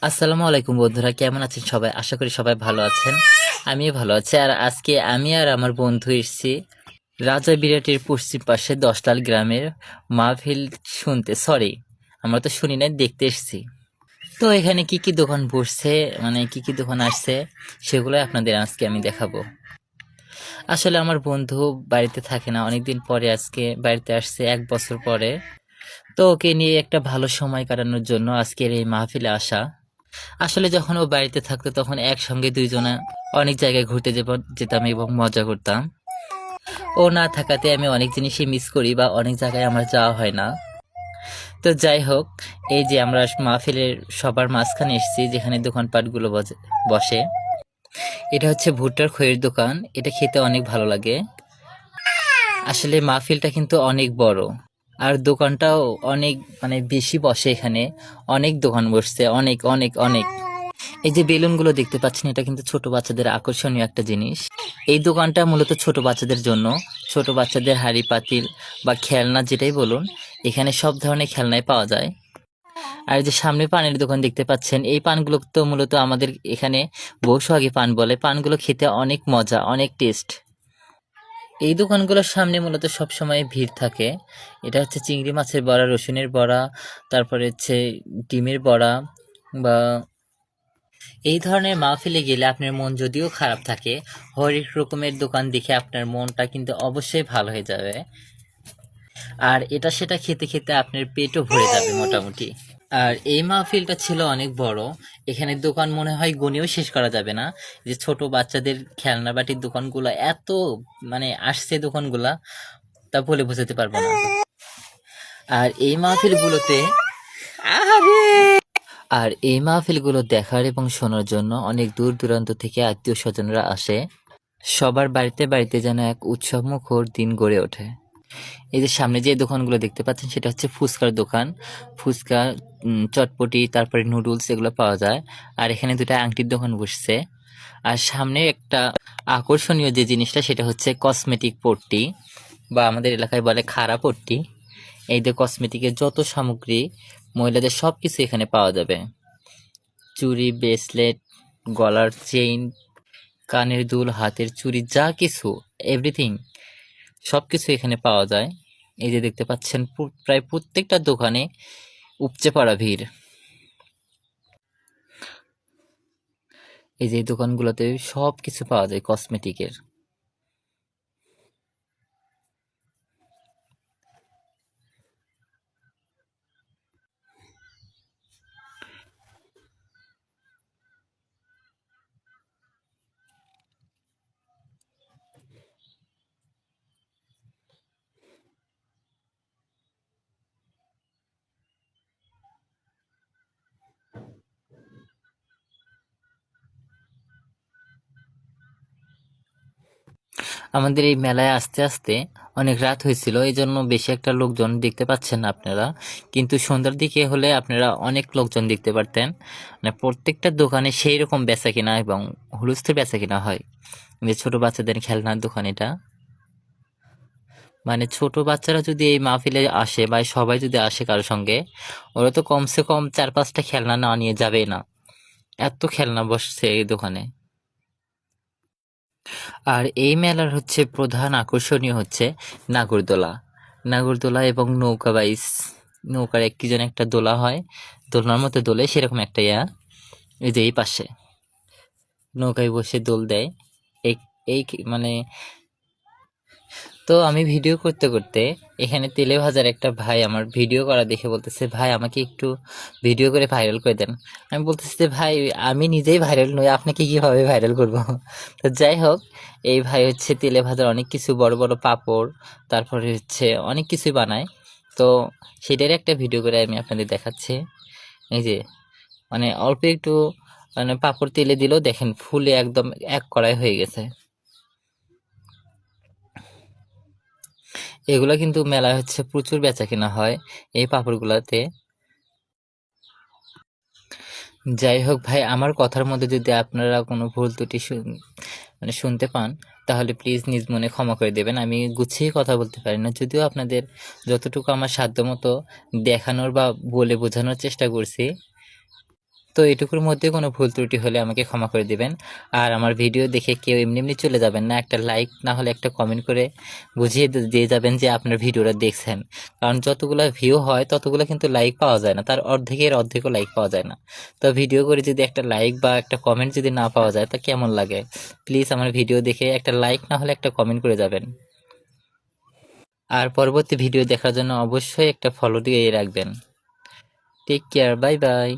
আসসালামু আলাইকুম বন্ধুরা, কেমন আছেন সবাই? আশা করি সবাই ভালো আছেন। আমিও ভালো আছি। আর আজকে আমি আর আমার বন্ধু এসেছি রাজা বিরাটির পশ্চিম পাশে দশলাল গ্রামের মাহফিল শুনতে। সরি, আমরা তো শুনি নাই, দেখতে এসেছি। তো এখানে কি কি দোকান বসছে, মানে কি কি দোকান আসছে, সেগুলোই আপনাদের আজকে আমি দেখাবো। আসলে আমার বন্ধু বাড়িতে থাকে না, অনেকদিন পরে আজকে বাড়িতে আসছে, 1 বছর পরে। তো ওকে নিয়ে একটা ভালো সময় কাটানোর জন্য আজকের এই মাহফিলে আসা। আসলে যখন ও বাড়িতে থাকতো তখন একসঙ্গে দুইজনে অনেক জায়গায় ঘুরতে যেতাম এবং মজা করতাম। ও না থাকাতে আমি অনেক জিনিসই মিস করি বা অনেক জায়গায় আমার যাওয়া হয় না। তো যাই হোক, এই যে আমরা মাহফিলের সবার মাঝখানে এসেছি যেখানে দোকানপাটগুলো বসে। এটা হচ্ছে ভুট্টার খইয়ের দোকান, এটা খেতে অনেক ভালো লাগে। আসলে মাহফিলটা কিন্তু অনেক বড়, আর দোকানটাও অনেক মানে বেশি বসে এখানে। অনেক দোকান বসছে, অনেক অনেক অনেক। এই যে বেলুনগুলো দেখতে পাচ্ছেন, এটা কিন্তু ছোট বাচ্চাদের আকর্ষণীয় একটা জিনিস। এই দোকানটা মূলত ছোট বাচ্চাদের জন্য। ছোট বাচ্চাদের হাঁড়ি পাতিল বা খেলনা যেটাই বলুন, এখানে সব ধরনের খেলনাই পাওয়া যায়। আর এই যে সামনে পানের দোকান দেখতে পাচ্ছেন, এই পানগুলো তো মূলত আমাদের এখানে বৌসুহাগী পান বলে। পানগুলো খেতে অনেক মজা, অনেক টেস্ট। এই দোকানগুলোর সামনে মূলত সবসময় ভিড় থাকে। এটা হচ্ছে চিংড়ি মাছের বড়া, রসুনের বড়া, তারপরে হচ্ছে ডিমের বড়া বা এই ধরনের মাহফিলে গেলে আপনার মন যদিও খারাপ থাকে, হরেক রকমের দোকান দেখে আপনার মনটা কিন্তু অবশ্যই ভালো হয়ে যাবে। আর এটা সেটা খেতে খেতে আপনার পেটও ভরে যাবে মোটামুটি। আর এই মাহফিলটা ছিল অনেক বড়। এখানে দোকান মনে হয় গুনেও শেষ করা যাবে না। যে ছোট বাচ্চাদের খেলনা বাটির দোকানগুলো এত মানে আসছে দোকানগুলা, তা বলে বোঝাতে পারবো না। আর এই মাহফিলগুলোতে আর এই মাহফিলগুলো দেখার এবং শোনার জন্য অনেক দূর দূরান্ত থেকে আত্মীয় স্বজনরা আসে। সবার বাড়িতে বাড়িতে যেন এক উৎসবমুখর দিন গড়ে ওঠে। এই যে সামনে যে দোকানগুলো দেখতে পাচ্ছেন, সেটা হচ্ছে ফুচকার দোকান। ফুচকা, চটপটি, তারপরে নুডলস, এগুলো পাওয়া যায়। আর এখানে দুটো আংটির দোকান বসছে। আর সামনে একটা আকর্ষণীয় যে জিনিসটা, সেটা হচ্ছে কসমেটিক পট্টি, বা আমাদের এলাকায় বলে খাড়া পট্টি। এই যে কসমেটিকের যত সামগ্রী, মহিলাদের সব কিছু এখানে পাওয়া যাবে। চুড়ি, ব্রেসলেট, গলার চেইন, কানের দুল, হাতের চুড়ি, যা কিছু, এভরিথিং, সবকিছু এখানে পাওয়া যায়। এই যে দেখতে পাচ্ছেন, প্রায় প্রত্যেকটা দোকানে উপচে পড়া ভিড়। এই যে দোকানগুলোতে সবকিছু পাওয়া যায় কসমেটিকের। আমাদের এই মেলায় আসতে আসতে অনেক রাত হয়েছিল, এই জন্য বেশি একটা লোকজন দেখতে পাচ্ছেন না আপনারা। কিন্তু সন্ধ্যার দিকে হলে আপনারা অনেক লোকজন দেখতে পারতেন। মানে প্রত্যেকটা দোকানে সেই রকম বেচা কিনা এবং হুলস্থুল বেচা কিনা হয়। যে ছোট বাচ্চাদের খেলনার দোকান এটা। মানে ছোট বাচ্চারা যদি এই মাহফিলে আসে বা সবাই যদি আসে কারোর সঙ্গে, ওরা তো কমসে কম 4-5টা খেলনা না নিয়ে যাবে না। এত খেলনা বসছে এই দোকানে। আর এই মেলার হচ্ছে প্রধান আকর্ষণীয় হচ্ছে নাগরদোলা। নাগরদোলা এবং নৌকা বাইচ, নৌকার কি যেন একটা দোলা হয়, দোলনার মতো দোলে, সেরকম একটা এই যে এই পাশে নৌকায় বসে দোল দেয়। এই এই মানে, তো আমি ভিডিও করতে করতে এখানে তেলে ভাজার একটা ভাই আমার ভিডিও করা দেখে বলতেছে, ভাই আমাকে একটু ভিডিও করে ভাইরাল করে দেন। আমি বলতেছি যে ভাই, আমি নিজেই ভাইরাল নই, আপনাকে কিভাবে ভাইরাল করব? তো যাই হোক, এই ভাই হচ্ছে তেলে ভাজার অনেক কিছু, বড় বড় পাপড়, তারপরে হচ্ছে অনেক কিছুই বানায়। তো সেটার একটা ভিডিও করে আমি আপনাদের দেখাচ্ছি। এই যে মানে অল্প একটু মানে পাপড় তেলে দিল, দেখেন ফুলে একদম এক কড়াই হয়ে গেছে। এগুলা কিন্তু মেলায় হচ্ছে প্রচুর বেচা কেনা হয় এই পাঁপড়গুলাতে। যাই হোক ভাই, আমার কথার মধ্যে যদি আপনারা কোনো ভুল ত্রুটি মানে শুনতে পান, তাহলে প্লিজ নিজ মনে ক্ষমা করে দেবেন। আমি গুছিয়ে কথা বলতে পারি না, যদিও আপনাদের যতটুকু আমার সাধ্যমতো দেখানোর বা বলে বোঝানোর চেষ্টা করছি। তো এটুকুর মধ্যে কোনো ভুল ত্রুটি হলে আমাকে ক্ষমা করে দিবেন। আর আমার ভিডিও দেখে কেউ এমনি এমনি চলে যাবেন না, একটা লাইক না হলে একটা কমেন্ট করে বুঝিয়ে দিয়ে যাবেন যে আপনার ভিডিওটা দেখছেন। কারণ যতগুলো ভিউ হয় ততগুলো কিন্তু লাইক পাওয়া যায় না, তার অর্ধেকও লাইক পাওয়া যায় না। তো ভিডিও করে যদি একটা লাইক বা একটা কমেন্ট যদি না পাওয়া যায় তা কেমন লাগে? প্লিজ আমার ভিডিও দেখে একটা লাইক না হলে একটা কমেন্ট করে যাবেন। আর পরবর্তী ভিডিও দেখার জন্য অবশ্যই একটা ফলো দিয়ে রাখবেন। Take care, bye by.